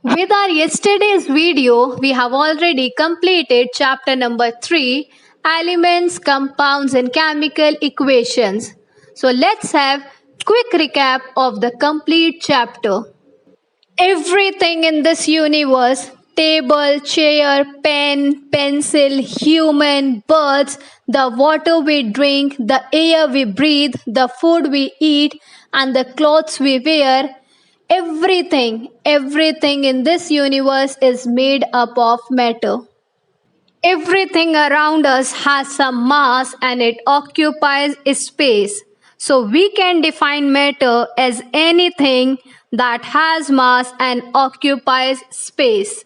With our yesterday's video, we have already completed chapter number 3, Elements, Compounds and Chemical Equations. So let's have quick recap of the complete chapter. Everything in this universe, table, chair, pen, pencil, human, birds, the water we drink, the air we breathe, the food we eat, and the clothes we wear, everything in this universe is made up of matter. Everything around us has some mass and it occupies space. So we can define matter as anything that has mass and occupies space.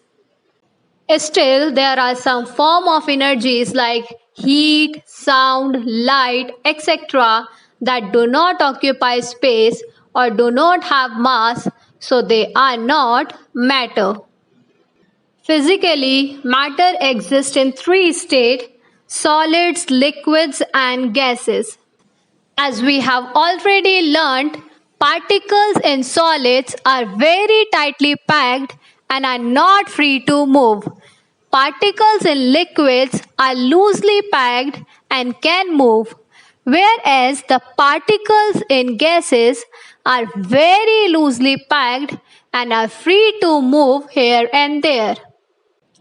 Still, there are some form of energies like heat, sound, light, etc. that do not occupy space or do not have mass, so they are not matter. Physically, matter exists in three states: solids, liquids, and gases. As we have already learned, particles in solids are very tightly packed and are not free to move. Particles in liquids are loosely packed and can move, whereas the particles in gases are very loosely packed and are free to move here and there.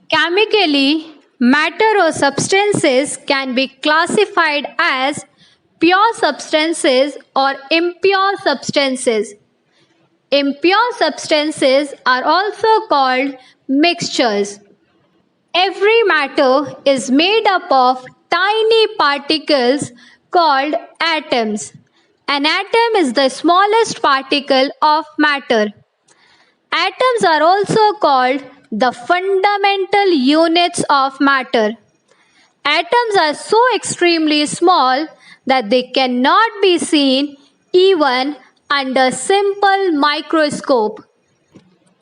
Chemically, matter or substances can be classified as pure substances or impure substances. Impure substances are also called mixtures. Every matter is made up of tiny particles called atoms. An atom is the smallest particle of matter. Atoms are also called the fundamental units of matter. Atoms are so extremely small that they cannot be seen even under simple microscope.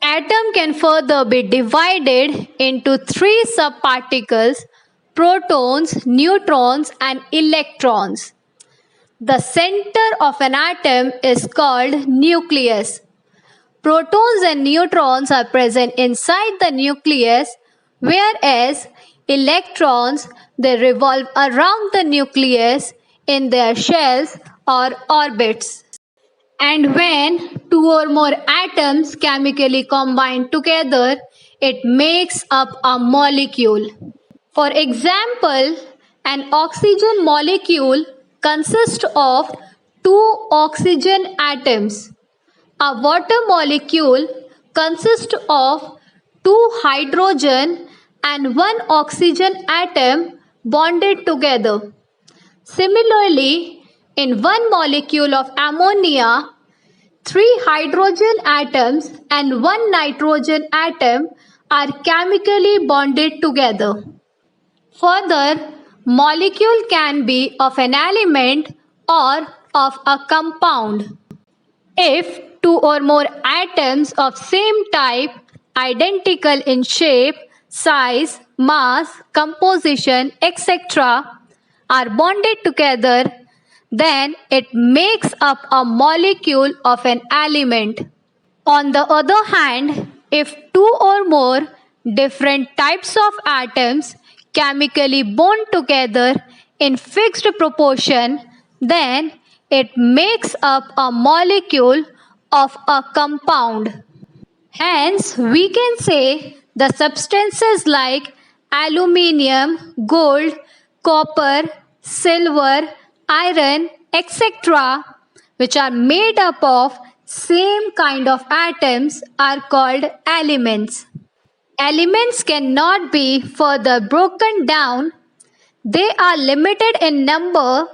Atom can further be divided into three subparticles: protons, neutrons, and electrons. The center of an atom is called nucleus. Protons and neutrons are present inside the nucleus, whereas electrons, they revolve around the nucleus in their shells or orbits. And when two or more atoms chemically combine together, it makes up a molecule. For example, an oxygen molecule consists of two oxygen atoms. A water molecule consists of two hydrogen and one oxygen atom bonded together. Similarly, in one molecule of ammonia, three hydrogen atoms and one nitrogen atom are chemically bonded together. Further, molecule can be of an element or of a compound. If two or more atoms of same type, identical in shape, size, mass, composition, etc., are bonded together, then it makes up a molecule of an element. On the other hand, if two or more different types of atoms chemically bond together in fixed proportion, then it makes up a molecule of a compound. Hence, we can say the substances like aluminium, gold, copper, silver, iron, etc., which are made up of same kind of atoms, are called elements. Elements cannot be further broken down. They are limited in number.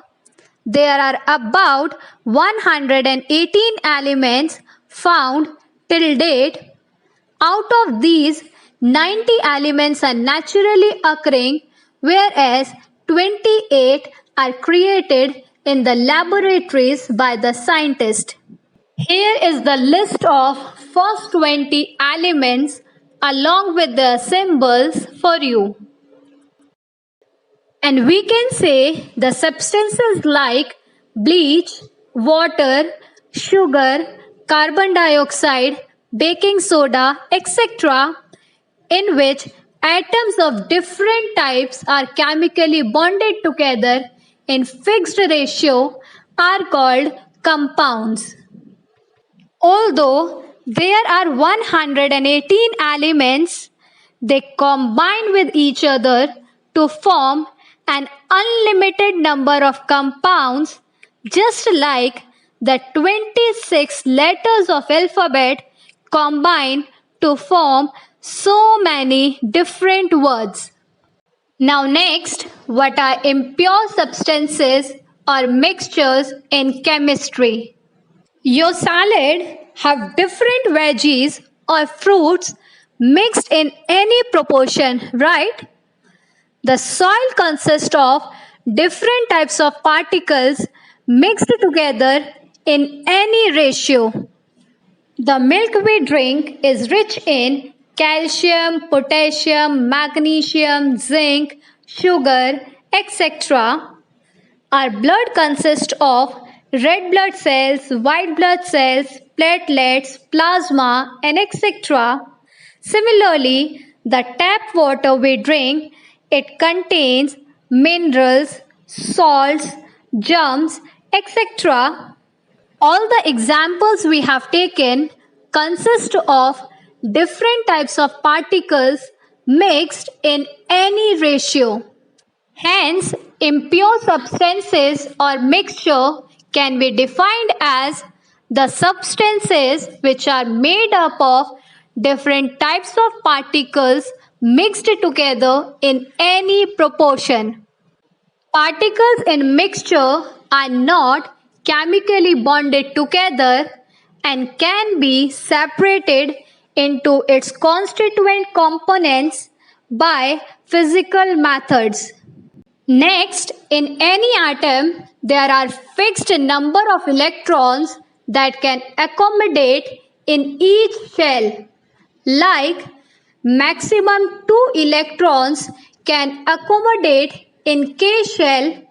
There are about 118 elements found till date. Out of these, 90 elements are naturally occurring, whereas 28 are created in the laboratories by the scientists. Here is the list of first 20 elements along with their symbols for you. And we can say the substances like bleach, water, sugar, carbon dioxide, baking soda, etc., in which atoms of different types are chemically bonded together in fixed ratio, are called compounds. Although there are 118 elements, they combine with each other to form an unlimited number of compounds, just like the 26 letters of alphabet combine to form so many different words. Now next, what are impure substances or mixtures in chemistry? Your salad have different veggies or fruits mixed in any proportion, right? The soil consists of different types of particles mixed together in any ratio. The milk we drink is rich in calcium, potassium, magnesium, zinc, sugar, etc. Our blood consists of red blood cells, white blood cells, platelets, plasma, and etc. Similarly, the tap water we drink, it contains minerals, salts, germs, etc. All the examples we have taken consist of different types of particles mixed in any ratio. Hence, impure substances or mixture can be defined as the substances which are made up of different types of particles mixed together in any proportion. Particles in mixture are not chemically bonded together and can be separated into its constituent components by physical methods. Next, in any atom, there are fixed number of electrons that can accommodate in each shell. Like maximum 2 electrons can accommodate in K shell,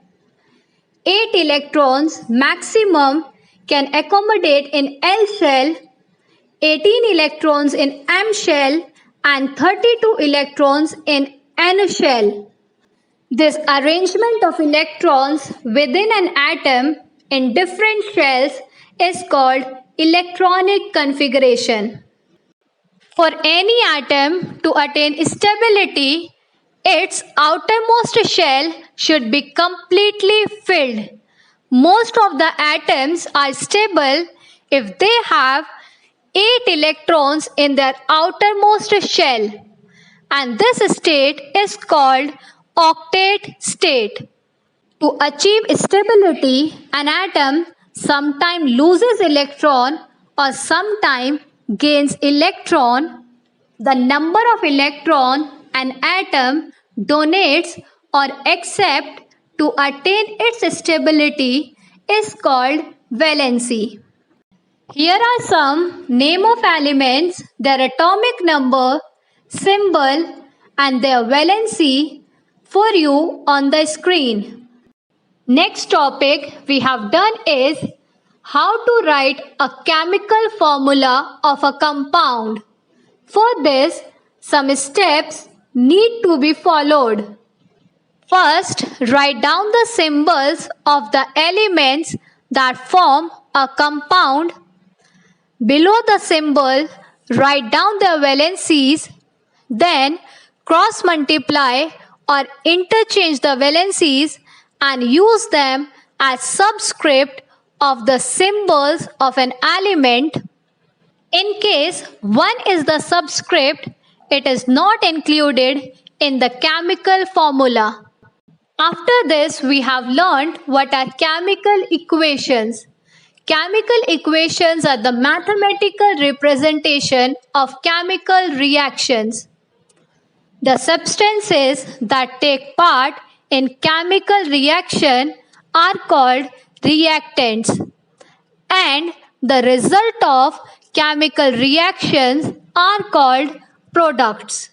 8 electrons maximum can accommodate in L shell, 18 electrons in M shell, and 32 electrons in N shell. This arrangement of electrons within an atom in different shells is called electronic configuration. For any atom to attain stability, its outermost shell should be completely filled. Most of the atoms are stable if they have 8 electrons in their outermost shell, and this state is called octet state. To achieve stability, an atom sometimes loses electron or sometimes gains electron. The number of electron an atom donates or accepts to attain its stability is called valency. Here are some name of elements, their atomic number, symbol, and their valency for you on the screen. Next topic we have done is how to write a chemical formula of a compound. For this, some steps need to be followed. First, write down the symbols of the elements that form a compound. Below the symbol, write down their valencies, then cross multiply or interchange the valencies and use them as subscript of the symbols of an element. In case one is the subscript, it is not included in the chemical formula. After this, we have learned what are chemical equations. Chemical equations are the mathematical representation of chemical reactions. The substances that take part in chemical reaction are called reactants, and the result of chemical reactions are called products.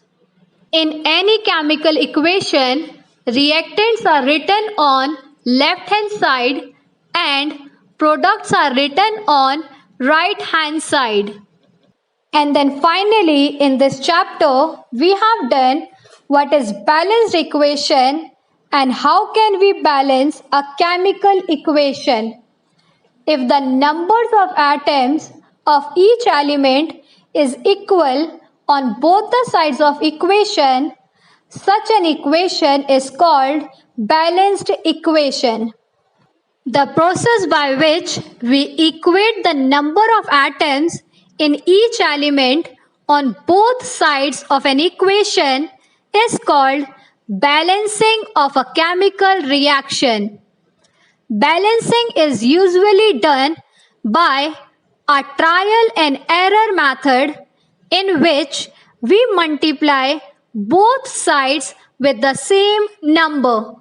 In any chemical equation, reactants are written on left hand side and products are written on right hand side. And then finally, in this chapter, we have done what is balanced equation and how can we balance a chemical equation. If the numbers of atoms of each element is equal on both the sides of equation, such an equation is called balanced equation. The process by which we equate the number of atoms in each element on both sides of an equation is called balancing of a chemical reaction. Balancing is usually done by a trial and error method in which we multiply both sides with the same number.